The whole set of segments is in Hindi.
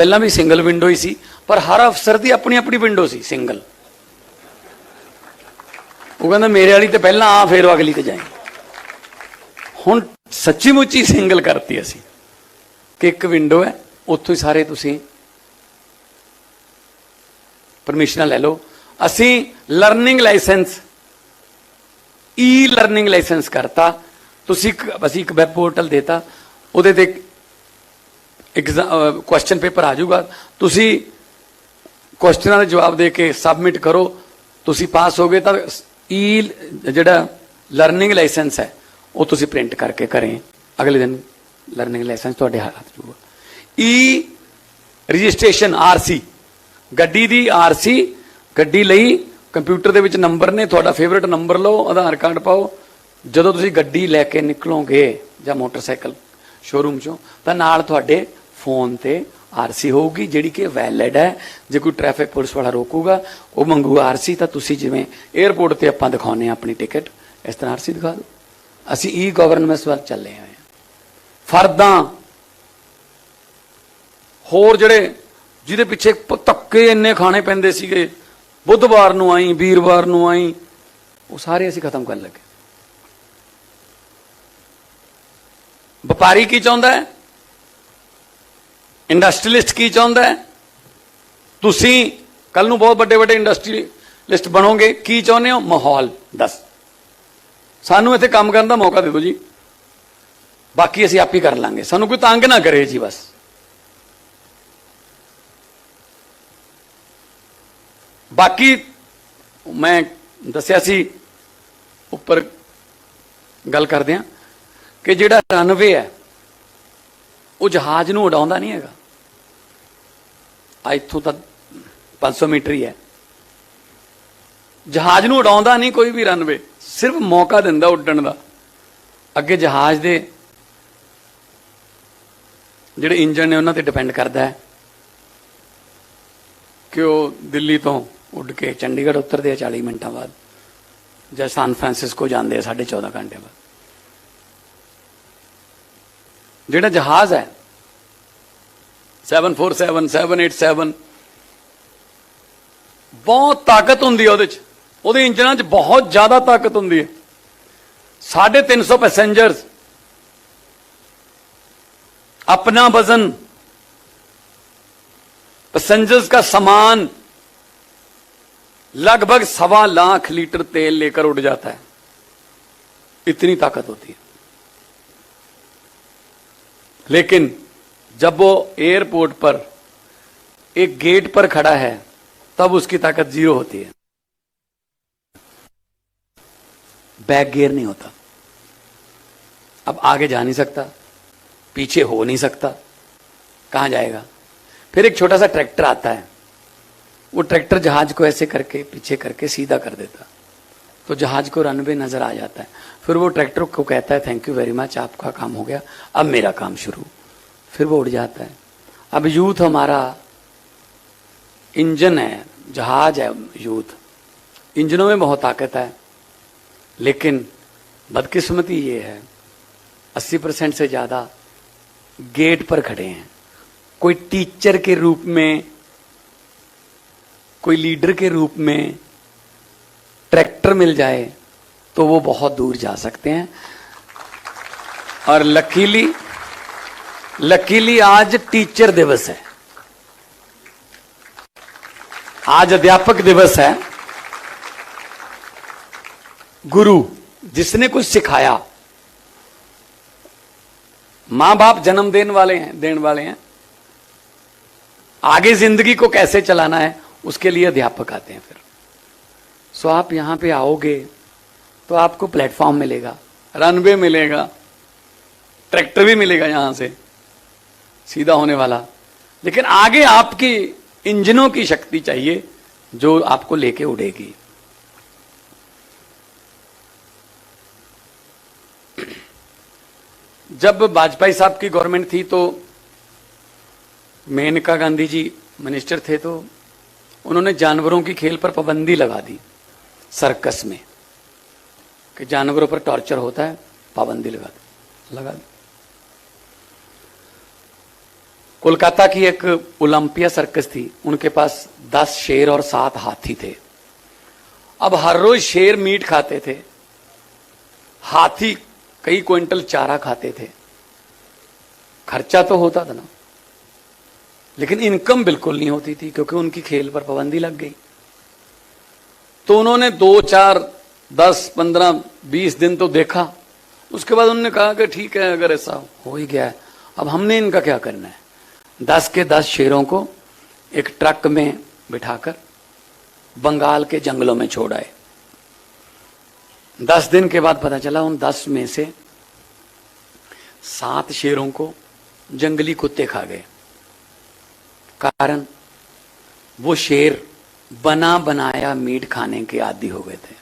पहला भी सिंगल विंडो ही सी, पर हर अफसर की अपनी अपनी विंडो सी सिंगल। वो कहता मेरे वाली तो पहला आ फिर अगली तो जाए। हुण सच्ची मुच्ची सिंगल करती असी कि एक विंडो है, उत्थों ही सारे तुसीं परमिशन ले लो। असी लर्निंग लाइसेंस ई लर्निंग लाइसेंस करता, तुसीं असी एक वैब पोर्टल देता, उहदे ते क्वेश्चन पेपर आ जाऊगा, तुसी क्वेश्चन का जवाब दे के सबमिट करो, तुसी पास हो गए तो ई जिहड़ा लर्निंग लाइसेंस है वो तुसी प्रिंट करके करें, अगले दिन लर्निंग लाइसेंस तुहाडे हाथ जाऊगा। ई रजिस्ट्रेशन आरसी, गड्डी दी आरसी, गड्डी लई कंप्यूटर दे विच नंबर ने, तुहाडा फेवरेट नंबर लो, आधार कार्ड पाओ, जदों तुसी गड्डी लैके निकलोगे जां मोटरसाइकिल शोरूम चों तां नाल तुहाडे फोन ते आरसी होगी जिहड़ी कि वैलिड है। जे कोई ट्रैफिक पुलिस वाला रोकूगा वो मंगूगा आरसी, तो तुसी जिवें एयरपोर्ट ते आपां दिखाउने अपनी टिकट, इस तरह आरसी दिखा दो। असी ई गवर्नेंस वाल चले हुए हैं। फर्दां होर जिहड़े जिहदे पिछे धक्के इन्ने खाने पैंदे सीगे, बुधवार नूं आई वीरवार नूं आई, वो सारे असी खत्म कर लगे। व्यापारी की चाहुंदा है, इंडस्ट्रीलिस्ट की चाहुंदा है, तुसी कल नूं बहुत बड़े बड़े इंडस्ट्रीलिस्ट बनोगे, की चाहुंदे हो माहौल दस सानू इत्थे काम करन दा मौका दे दो जी, बाकी असीं आप ही कर लांगे, सानू कोई तंग ना करे जी। बस बाकी मैं दस्सिया सी उपर गल करदे हां कि जिहड़ा रनवे है वो जहाज नूं उड़ाउंदा नहीं हैगा। इत्थों तक 500 मीटर ही है, जहाज नूं उड़ाउंदा नहीं कोई भी रनवे, सिर्फ मौका दिंदा उड्डण दा। अगे जहाज दे जिहड़े इंजन ने उन्हां ते डिपेंड करदा है कि वो दिल्ली तो उड़ के चंडीगढ़ उतरते 40 मिनटां बाद, जां सैन फ्रांसिस्को जाते 14.5 घंटे बाद। जिहड़ा जहाज है 747 787 बहुत ताकत हुंदी है, उहदे इंजनां च बहुत ज्यादा ताकत हुंदी है। 350 पैसेंजर्स, अपना वजन, पैसेंजर्स का सामान, लगभग 1.25 लाख लीटर तेल लेकर उड़ जाता है, इतनी ताकत होती है। लेकिन जब वो एयरपोर्ट पर एक गेट पर खड़ा है तब उसकी ताकत 0 होती है। बैक गियर नहीं होता, अब आगे जा नहीं सकता, पीछे हो नहीं सकता, कहां जाएगा। फिर एक छोटा सा ट्रैक्टर आता है, वो ट्रैक्टर जहाज को ऐसे करके पीछे करके सीधा कर देता, तो जहाज को रनवे नजर आ जाता है। फिर वो ट्रैक्टर को कहता है थैंक यू वेरी मच, आपका काम हो गया, अब मेरा काम शुरू। फिर वो उड़ जाता है। अब यूथ हमारा इंजन है, जहाज है यूथ, इंजनों में बहुत ताकत है, लेकिन बदकिस्मती ये है 80% से ज्यादा गेट पर खड़े हैं। कोई टीचर के रूप में, कोई लीडर के रूप में ट्रैक्टर मिल जाए तो वो बहुत दूर जा सकते हैं। और लकीली आज टीचर दिवस है, आज अध्यापक दिवस है। गुरु जिसने कुछ सिखाया, मां बाप जन्म देने वाले हैं, आगे जिंदगी को कैसे चलाना है उसके लिए अध्यापक आते हैं। फिर सो आप यहां पे आओगे तो आपको प्लेटफॉर्म मिलेगा, रनवे मिलेगा, ट्रैक्टर भी मिलेगा यहां से सीधा होने वाला, लेकिन आगे आपकी इंजनों की शक्ति चाहिए जो आपको लेके उड़ेगी। जब वाजपेयी साहब की गवर्नमेंट थी तो मेनका गांधी जी मिनिस्टर थे, तो उन्होंने जानवरों की खेल पर पाबंदी लगा दी सर्कस में, कि जानवरों पर टॉर्चर होता है, पाबंदी लगा दी। कोलकाता की एक ओलंपिया सर्कस थी, उनके पास 10 शेर और 7 हाथी थे। अब हर रोज शेर मीट खाते थे, हाथी कई क्विंटल चारा खाते थे। खर्चा तो होता था ना, लेकिन इनकम बिल्कुल नहीं होती थी, क्योंकि उनकी खेल पर पाबंदी लग गई। तो उन्होंने 2, 4, 10, 15, 20 दिन तो देखा। उसके बाद उन्होंने कहा कि ठीक है, अगर ऐसा हो ही गया है, अब हमने इनका क्या करना है। 10 के 10 शेरों को एक ट्रक में बिठाकर बंगाल के जंगलों में छोड़ आए। 10 दिन के बाद पता चला उन 10 में से 7 शेरों को जंगली कुत्ते खा गए। कारण वो शेर बना बनाया मीट खाने के आदी हो गए थे,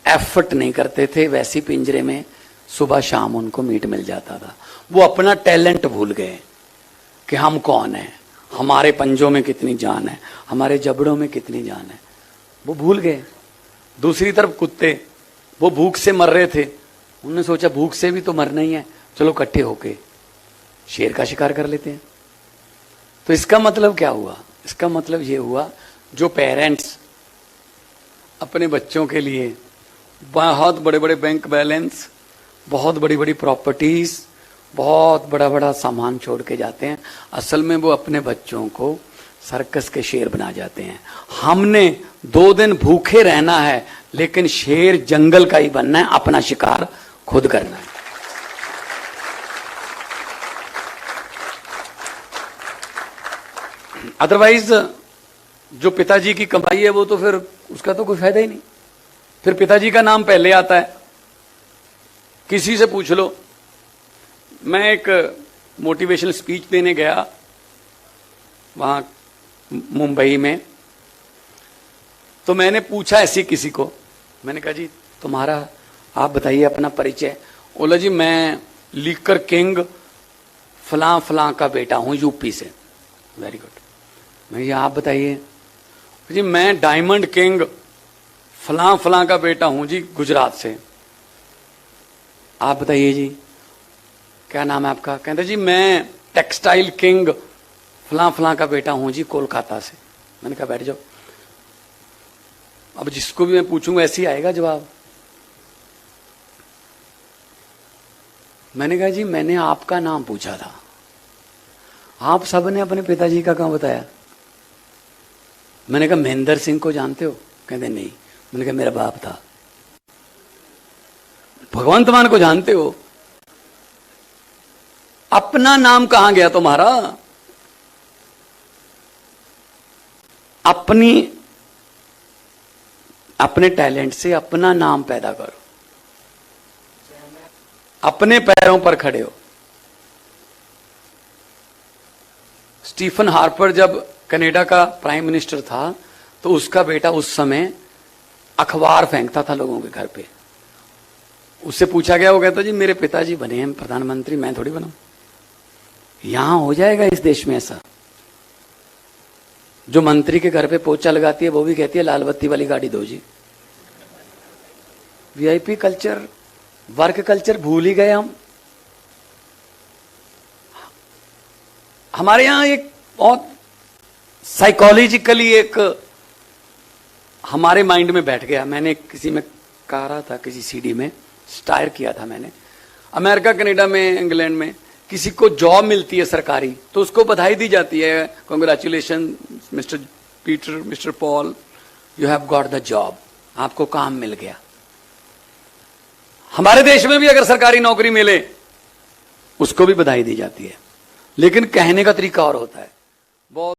एफर्ट नहीं करते थे। वैसी पिंजरे में सुबह शाम उनको मीट मिल जाता था। वो अपना टैलेंट भूल गए कि हम कौन हैं, हमारे पंजों में कितनी जान है, हमारे जबड़ों में कितनी जान है, वो भूल गए। दूसरी तरफ कुत्ते, वो भूख से मर रहे थे। उन्होंने सोचा भूख से भी तो मरना ही है, चलो इकट्ठे होके शेर का शिकार कर लेते हैं। तो इसका मतलब क्या हुआ? इसका मतलब ये हुआ, जो पेरेंट्स अपने बच्चों के लिए बहुत बड़े बड़े बैंक बैलेंस, बहुत बड़ी बड़ी प्रॉपर्टीज, बहुत बड़ा बड़ा सामान छोड़ के जाते हैं, असल में वो अपने बच्चों को सर्कस के शेर बना जाते हैं। हमने 2 दिन भूखे रहना है, लेकिन शेर जंगल का ही बनना है, अपना शिकार खुद करना है। अदरवाइज जो पिताजी की कमाई है वो तो फिर उसका तो कोई फायदा ही नहीं। फिर पिताजी का नाम पहले आता है। किसी से पूछ लो। मैं एक मोटिवेशनल स्पीच देने गया वहां मुंबई में, तो मैंने पूछा ऐसी किसी को, मैंने कहा जी तुम्हारा, आप बताइए अपना परिचय। बोला जी मैं लीकर किंग फलां फलां का बेटा हूं यूपी से। Very good. मैं आप बताइए। जी मैं डायमंड किंग फलां फलां का बेटा हूं जी गुजरात से। आप बताइए जी क्या नाम है आपका? कहते जी मैं टेक्सटाइल किंग फलां फलां का बेटा हूं जी कोलकाता से। मैंने कहा बैठ जाओ। अब जिसको भी मैं पूछूंगा ऐसे ही आएगा जवाब। मैंने कहा जी मैंने आपका नाम पूछा था, आप सबने अपने पिताजी का कहां बताया? मैंने कहा महेंद्र सिंह को जानते हो? कहते नहीं। मैंने कहा मेरा बाप था। भगवंत मान को जानते हो? अपना नाम कहां गया तुम्हारा? अपने टैलेंट से अपना नाम पैदा करो, अपने पैरों पर खड़े हो। स्टीफन हार्पर जब कनाडा का प्राइम मिनिस्टर था, तो उसका बेटा उस समय अखबार फेंकता था लोगों के घर पे। उससे पूछा गया, वो कहता जी मेरे पिताजी बने हैं प्रधानमंत्री, मैं थोड़ी बनाऊं। यहां हो जाएगा इस देश में ऐसा? जो मंत्री के घर पे पोछा लगाती है वो भी कहती है लाल बत्ती वाली गाड़ी दो जी। वीआईपी कल्चर, वर्क कल्चर भूल ही गए हम। हमारे यहां एक बहुत साइकोलॉजिकली एक हमारे माइंड में बैठ गया। मैंने किसी में कहा रहा था, किसी सीडी में स्टायर किया था मैंने, अमेरिका कनाडा में इंग्लैंड में किसी को जॉब मिलती है सरकारी, तो उसको बधाई दी जाती है, congratulation mister Peter, mister Paul, you have got the job, आपको काम मिल गया। हमारे देश में भी अगर सरकारी नौकरी मिले उसको भी बधाई दी जाती है, लेकिन कहने का तरीका और होता है। बहुत